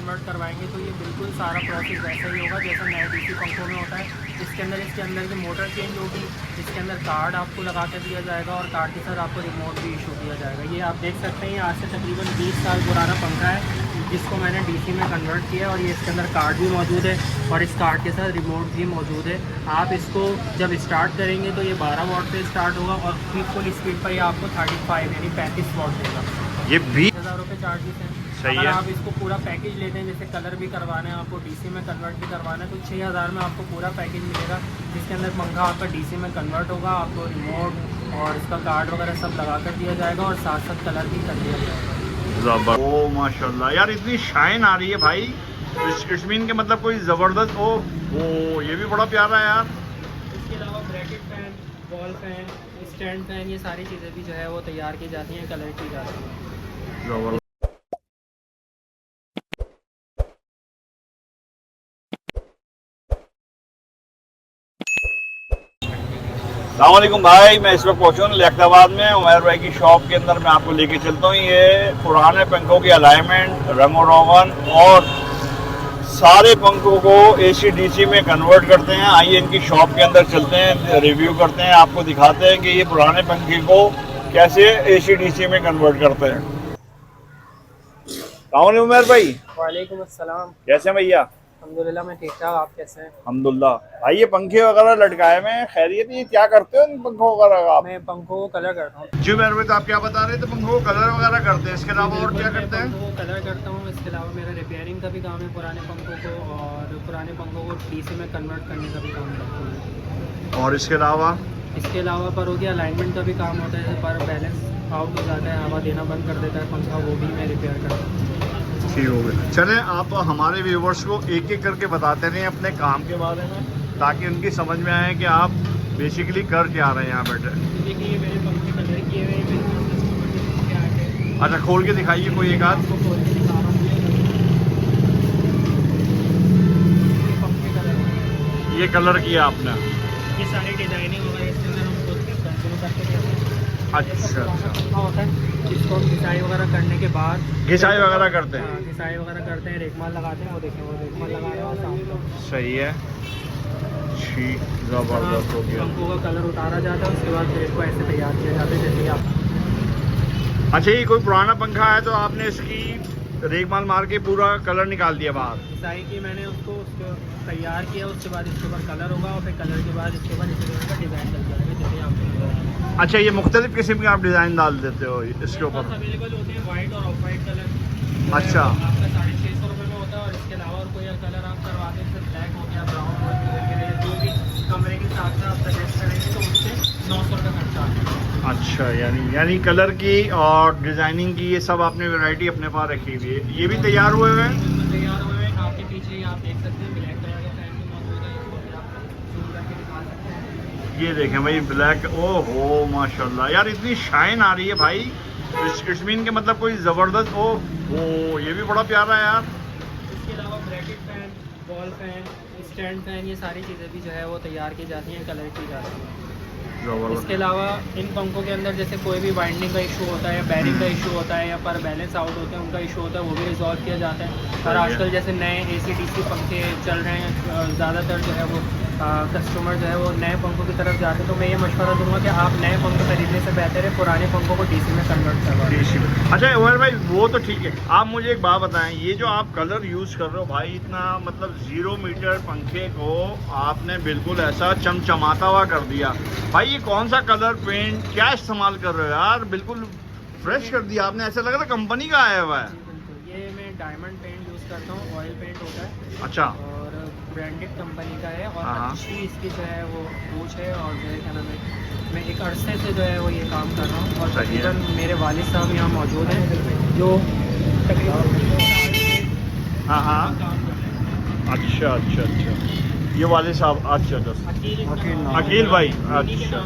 Convert करवाएंगे तो ये बिल्कुल सारा प्रोसेस वैसा ही होगा जैसा नए डीसी पंखों में होता है। इसके अंदर से मोटर चेंज होगी, इसके अंदर कार्ड आपको लगा कर दिया जाएगा और कार्ड के साथ आपको रिमोट भी इशू किया जाएगा। ये आप देख सकते हैं आज से तकरीबन 20 साल पुराना पंखा है जिसको मैंने डीसी में कन्वर्ट किया और ये इसके अंदर कार्ड भी मौजूद है और इस कार्ड के साथ रिमोट भी मौजूद है। आप इसको जब स्टार्ट करेंगे तो ये 12 वॉट से स्टार्ट होगा और फुल स्पीड पर ये आपको 35 यानी 35 वॉट देगा। ये 20,000 रुपये चार्जेस हैं। सही अगर है। आप इसको पूरा पैकेज लेते हैं, जैसे कलर भी करवाना है आपको, डीसी में कन्वर्ट भी करवाना है, तो 6,000 में आपको पूरा पैकेज मिलेगा जिसके अंदर पंखा आपका डीसी में कन्वर्ट होगा, आपको रिमोट और इसका कार्ड वगैरह सब लगा कर दिया जाएगा और साथ साथ कलर भी कर दिया जाएगा। जबर ओ माशाल्लाह यार, इतनी शाइन आ रही है भाई। इट्स मीन के मतलब कोई ज़बरदस्त ओ ये भी बड़ा प्यारा है यार। इसके अलावा bracket fan, wall fan, stand fan, ये सारी चीज़ें भी जो है वो तैयार की जाती हैं, कलर की जाती हैं। जबरदस्त। अस्सलामुअलैकुम भाई, मैं इस वक्त पहुंचा हूँ लियाकताबाद में उमैर भाई की शॉप के अंदर। मैं आपको लेके चलता हूँ। ये पुराने पंखों की अलाइनमेंट, रंग रोगन और सारे पंखों को एसी डीसी में कन्वर्ट करते हैं। आइए इनकी शॉप के अंदर चलते हैं, रिव्यू करते हैं, आपको दिखाते हैं कि ये पुराने पंखे को कैसे एसी डीसी में कन्वर्ट करते हैं। कौन है उमैर भाई? वालेकुम अस्सलाम। कैसे हैं भैया? अल्हम्दुलिल्लाह मैं ठीक ठाक, आप कैसे हैं? अल्हम्दुलिल्लाह। भाई ये पंखे वगैरह लटकाए में खैरियत, ये क्या करते हो इन पंखों वगैरह का आप? मैं पंखों को कलर करता हूँ। जी मेरे भाई, तो आप क्या बता रहे थे? पंखों को कलर वगैरह करते हैं, इसके अलावा और क्या करते हैं? पंखों को कलर करता हूँ, इसके अलावा मेरा रिपेयरिंग का भी काम है पुराने पंखों को, और पुराने पंखों को डीसी में कन्वर्ट करने का भी काम करता हूँ। और इसके अलावा इसके अलावा पर हो गया अलाइनमेंट का भी काम होता है, पर बैलेंस आउट हो जाता है, हवा देना बंद कर देता है पंखा, वो भी मैं रिपेयर करता हूँ। ठीक हो गया। चलें, आप हमारे व्यूवर्स को एक एक करके बताते रहें अपने काम के बारे में, ताकि उनकी समझ में आए कि आप बेसिकली कर क्या रहे हैं यहाँ बैठे। देखिए मेरे पंखे कलर किए हुए हैं, मेरे कस्टमर के आके अच्छा, खोल के दिखाइए कोई एक आध। आपको खोल के दिखा रहा हूँ। ये पंखे कलर, ये कलर किया आपने? ये सारी डिजाइनिंग वगैरह इसके अंदर हम खुद कंटिन्यू करके देते हैं। अच्छा अच्छा। पंखा होता है जिसको हम घिसाई वगैरह करने के बाद घिसाई वगैरह करते हैं? हाँ, घिसाई वगैरह करते हैं, रेकमाल लगाते हैं। वो देखें, वो रेकमाल लगा रहे हैं और सामने सही है। ठीक, ज़बरदस्त हो गया। पंखों का कलर उतारा जाता है, उसके बाद फिर इसको ऐसे तैयार किया जाता है जैसे कि आप। अच्छा, ये कोई पुराना पंखा है तो आपने इसकी रेगमाल मार के पूरा कलर निकाल दिया बाहर? घिसाई की मैंने उसको तैयार किया, उसके बाद इसके ऊपर कलर होगा और फिर कलर के बाद इसके ऊपर इस तरह का डिज़ाइन चल जाएगा जैसे आपको नजर आ रहा है। अच्छा, ये मुख्तलिफ किस्म के आप डिज़ाइन डाल देते हो इसके ऊपर? अवेलेबल होते हैं वाइट और ऑफ वाइट कलर। अच्छा। आपका 650 रुपये में होता है, और इसके अलावा और कोई कलर आप करवाते हैं, जैसे ब्लैक हो गया, ब्राउन हो गया, जो भी कमरे के हिसाब से आप सजेस्ट करेंगे तो उससे 900 रुपये खर्चा आता है। अच्छा, यानी कलर की और डिज़ाइनिंग की ये सब आपने वैरायटी अपने पास रखी हुई है। ये भी तैयार हुए हुए हैं? बिल्कुल तैयार हुए हैं, आपके पीछे ही आप देख सकते हैं ब्लैक कलर का फैन भी मौजूद है, इसको भी आप जूम करके दिखा सकते हैं। ये देखें भाई, ब्लैक। ओहो माशाल्लाह यार, इतनी शाइन आ रही है भाई। इट्स मीन के मतलब कोई ज़बरदस्त ओहो, ये भी बड़ा प्यारा है यार। इसके अलावा bracket fan, wall fan, stand fan, ये सारी चीज़ें भी जो है वो तैयार की जाती हैं, कलर की जाती हैं। इसके अलावा इन पंखों के अंदर जैसे कोई भी वाइंडिंग का इशू होता है या बैरिंग का इशू होता है या पर बैलेंस आउट होते हैं उनका इशू होता है, वो भी रिजॉल्व किया जाता है। और आजकल जैसे नए AC/DC पंखे चल रहे हैं, ज़्यादातर जो है वो कस्टमर जो है वो नए पंखों की तरफ जाते हैं, तो मैं ये मशवरा दूंगा कि आप नए पंखे खरीदने से बेहतर है पुराने पंखों को डीसी में कन्वर्ट करवाएं। अच्छा उमर भाई, वो तो ठीक है, आप मुझे एक बात बताएं, ये जो आप कलर यूज़ कर रहे हो भाई, इतना मतलब 0 मीटर पंखे को आपने बिल्कुल ऐसा चमचमाता हुआ कर दिया भाई। ये कौन सा कलर, पेंट क्या इस्तेमाल कर रहे हो यार? बिल्कुल फ्रेश कर दिया आपने, ऐसा लग रहा है कंपनी का आया हुआ है। बिल्कुल, ये मैं डायमंड पेंट यूज़ करता हूँ, ऑयल पेंट होता है। अच्छा। और ब्रांडेड कंपनी का है, और हाँ। अच्छी इसकी जो है वो पूछ है, और जो है क्या नाम है, मैं एक अरसे से जो है वो ये काम कर रहा हूँ, और सही है। तकरीबन मेरे वालिद साहब यहाँ मौजूद हैं जो तकरीबन हाँ हाँ। काम कर रहे हैं। अच्छा अच्छा अच्छा, ये वाले साहब। अच्छा अच्छा, अकील भाई। अच्छा,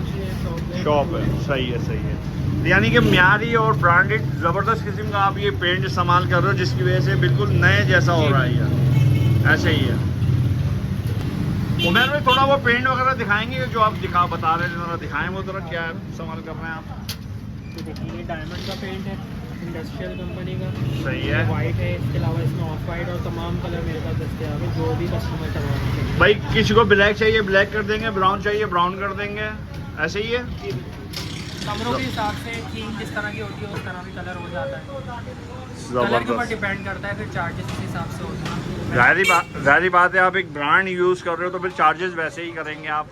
शॉप है। सही है सही है। यानी कि म्यारी और ब्रांडेड ज़बरदस्त किस्म का आप ये पेंट इस्तेमाल कर रहे हो, जिसकी वजह से बिल्कुल नए जैसा हो रहा है ये। ऐसे ही है। उमर में थोड़ा वो पेंट वगैरह दिखाएंगे जो आप बता रहे हैं, जरा दिखाएं वो, जरा क्या इस्तेमाल कर रहे हैं आप? तो देखिए ये डायमंड का पेंट है, इंडस्ट्रियल कंपनी का। सही है वाइट है, इसके अलावा इसमें ऑफ वाइट और तमाम कलर मेरे पास दस्तियाब है, जो भी कस्टमर करवाना चाहिए। भाई किसी को ब्लैक चाहिए ब्लैक कर देंगे, ब्राउन चाहिए ब्राउन कर देंगे, ऐसे ही है। कमरों के हिसाब से थीम जिस तरह की होती है उस तरह भी कलर हो जाता है। कलर के ऊपर जबरदस्त। डिपेंड करता है, फिर चार्जेस उस हिसाब से होते हैं। जाहिर बात है, आप एक ब्रांड यूज़ कर रहे हो तो फिर चार्जेस वैसे ही करेंगे आप।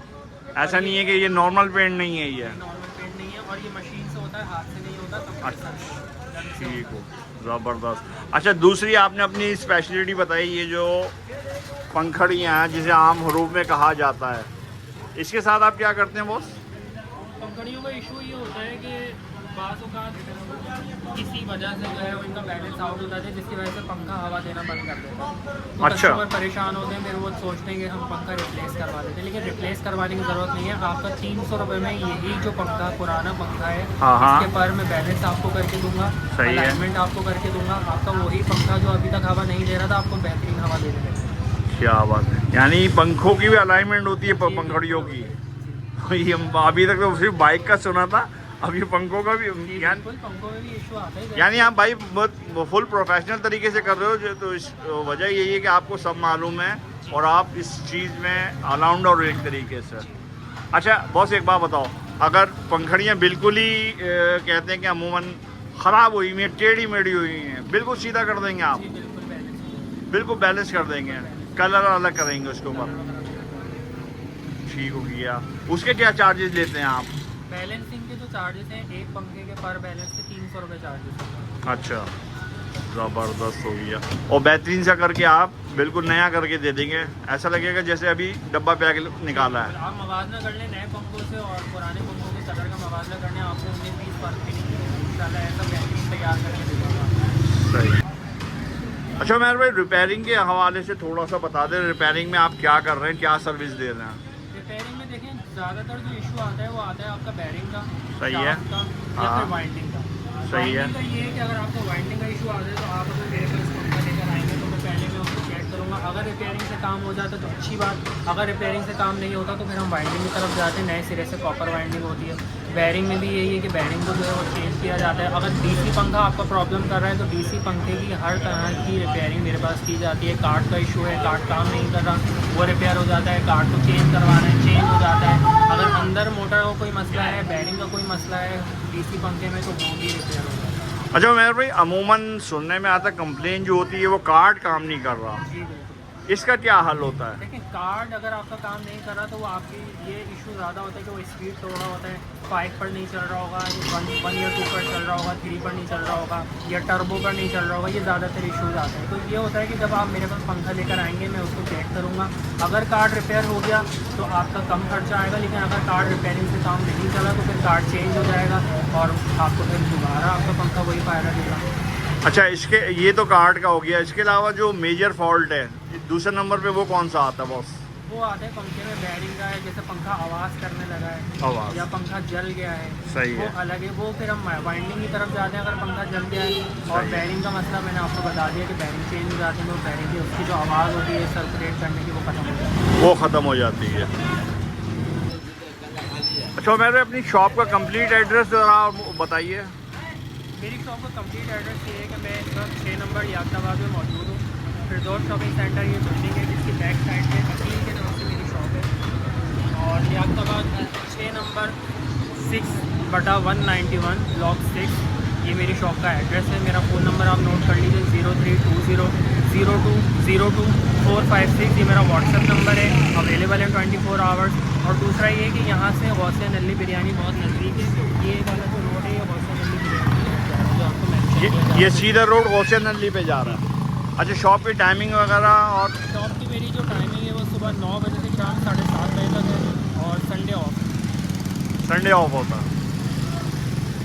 ऐसा नहीं है कि ये नॉर्मल पेंट नहीं है ये। नॉर्मल पेंट नहीं है और ये मशीन से होता है, हाथ से नहीं होता। अच्छा, ठीक हो, ज़बरदस्त। अच्छा, दूसरी आपने अपनी स्पेशलिटी बताई, ये जो पंखड़ियाँ हैं जिसे आम हरूफ में कहा जाता है, इसके साथ आप क्या करते हैं बॉस? पंखड़ियों का इशू ये होता है कि बाज़ औक़ात किसी वजह से जो है उनका बैलेंस आउट होता है, जिसकी वजह से पंखा हवा देना बंद कर देता है। तो अच्छा। कस्टमर परेशान होते हैं, फिर वो सोचते हैं कि हम पंखा रिप्लेस करवा देते हैं, लेकिन रिप्लेस करवाने की ज़रूरत नहीं है। आपका 300 रुपये में यही जो पंखा पुराना पंखा है, हाँ। इसके पर मैं बैलेंस आपको करके दूंगा, सही है। अलाइनमेंट आपको करके दूंगा। आपका वही पंखा जो अभी तक हवा नहीं दे रहा था, आपको बेहतरीन हवा दे देगा। क्या बात है, यानी पंखों की भी अलाइनमेंट होती है पंखड़ियों की। ये हम अभी तक तो सिर्फ बाइक का सुना था, अब ये पंखों का भी। पंखों में भी इशू आता है। यानी आप भाई बहुत फुल प्रोफेशनल तरीके से कर रहे हो, जो तो इस वजह यही है कि आपको सब मालूम है और आप इस चीज़ में अलाउंड और एक तरीके से। अच्छा बॉस, एक बात बताओ, अगर पंखड़ियाँ बिल्कुल ही कहते हैं कि अमूमन ख़राब हुई हुई हैं, टेढ़ी मेढ़ी हुई हैं, बिल्कुल सीधा कर देंगे आप? बिल्कुल बैलेंस कर देंगे, कलर अलग करेंगे उसके ऊपर, ठीक हो गया। उसके क्या चार्जेस लेते हैं आप? बैलेंसिंग के जो चार्जेस हैं, एक पंखे के पर बैलेंस के 300 रुपये चार्जेस हैं। अच्छा, ज़बरदस्त हो गया। और बेहतरीन सा करके आप बिल्कुल नया करके दे देंगे, ऐसा लगेगा जैसे अभी डब्बा पैक निकाला है। आप मवाजना कर लें नए पंखों से और पुराने पंखों के कलर का मवाजना करने, आपको 19-20 फर्क भी नहीं है। इंशाल्लाह ऐसा बेहतरीन तैयार करके दे दूँगा। सही। अच्छा मेरे भाई, रिपेयरिंग के हवाले से थोड़ा सा बता दें, रिपेयरिंग में आप क्या कर रहे हैं, क्या सर्विस दे रहे हैं? रिपेयरिंग में देखें, ज़्यादातर जो इशू आता है वो आता है आपका बैरिंग का, सही है। शाफ्ट का, या हाँ। फिर वाइंडिंग का। सही है। वाइंडिंग का ये है कि अगर आपको वाइंडिंग का इशू आता है तो आप अगर मेरे पास पंखा लेकर आएंगे तो मैं पहले मैं उसको चेक करूँगा। अगर रिपेयरिंग से काम हो जाता है तो अच्छी बात, अगर रिपेयरिंग से काम नहीं होता तो फिर हम वाइंडिंग की तरफ जाते हैं। नए सिरे से कॉपर वाइंडिंग होती है। बैरिंग में भी यही है कि बैरिंग को जो है वो चेंज किया जाता है। अगर डीसी पंखा आपका प्रॉब्लम कर रहा है तो डीसी पंखे की हर तरह की रिपेयरिंग मेरे पास की जाती है। कार्ड का इशू है, कार्ड काम नहीं कर रहा, वो रिपेयर हो जाता है। कार्ड को चेंज करवाना है, चेंज हो जाता है। अगर अंदर मोटर का कोई मसला है, बैरिंग का कोई मसला है डीसी पंखे में, तो वो भी रिपेयर हो जाता है। अच्छा मेरे भाई, अमूमन सुनने में आता है कंप्लेन जो होती है वो कार्ड काम नहीं कर रहा, जी बिल्कुल। इसका क्या हल होता है? देखिए, कार्ड अगर आपका काम नहीं कर रहा तो वो आपकी ये इशू ज़्यादा होता है कि वो स्पीड तोड़ रहा होता है, 5 पर नहीं चल रहा होगा, 1 या 2 पर चल रहा होगा, 3 पर नहीं चल रहा होगा, या टर्बो पर नहीं चल रहा होगा। ये ज़्यादातर इशूज़ आते हैं। तो ये होता है कि जब आप मेरे पास पंखा लेकर आएंगे, मैं उसको चेक करूँगा। अगर कार्ड रिपेयर हो गया तो आपका कम खर्चा आएगा, लेकिन अगर कार्ड रिपेयरिंग से काम नहीं चला तो फिर कार्ड चेंज हो जाएगा और आपको फिर दोबारा आपका पंखा वही फायदा देगा। अच्छा, इसके ये तो कार्ड का हो गया, इसके अलावा जो मेजर फॉल्ट है दूसरे नंबर पे वो कौन सा आता है बॉस? वो आते हैं पंखे में बैरिंग का है, जैसे पंखा आवाज़ करने लगा है आवाज़, या पंखा जल गया है, सही वो है। अलग है। वो फिर हम वाइंडिंग की तरफ जाते हैं अगर पंखा जल गया है। और सही। बैरिंग का मसला मैंने आपको बता दिया कि बैरिंग चेंज हो जाती है, तो बैरिंग की उसकी जो आवाज़ होती है सर्कुलेट करने की, वो ख़त्म हो जाती है। वो ख़त्म हो जाती है। अच्छा मेरे अपनी शॉप का कंप्लीट एड्रेस ज़रा बताइए। मेरी शॉप का कंप्लीट एड्रेस ये है कि मैं इस वक्त 6 नंबर याकताबाद में मौजूद हूँ। फिरदौस शॉपिंग सेंटर ये बिल्डिंग है जिसकी बैक साइड पे अकील के नाम से मेरी शॉप है। और याकताबाद 6 नंबर 6/191 ब्लॉक 6 ये मेरी शॉप का एड्रेस है। मेरा फ़ोन नंबर आप नोट कर लीजिए 0320020456। ये मेरा व्हाट्सएप नंबर है, अवेलेबल है 24 आवर्स। और दूसरा ये कि यहाँ से गौसे नल्ली बिरयानी बहुत नज़दीक है। ये वाला जो रोड है ये गौसे नल्ली बिरयानी जो आपको मैंशन ये सीधा रोड गौसे नल्ली पे जा रहा है। अच्छा, शॉप की टाइमिंग वगैरह? और शॉप की मेरी जो टाइमिंग है वो सुबह 9 बजे से शाम 7:30 बजे तक है और संडे ऑफ संडे ऑफ होता है।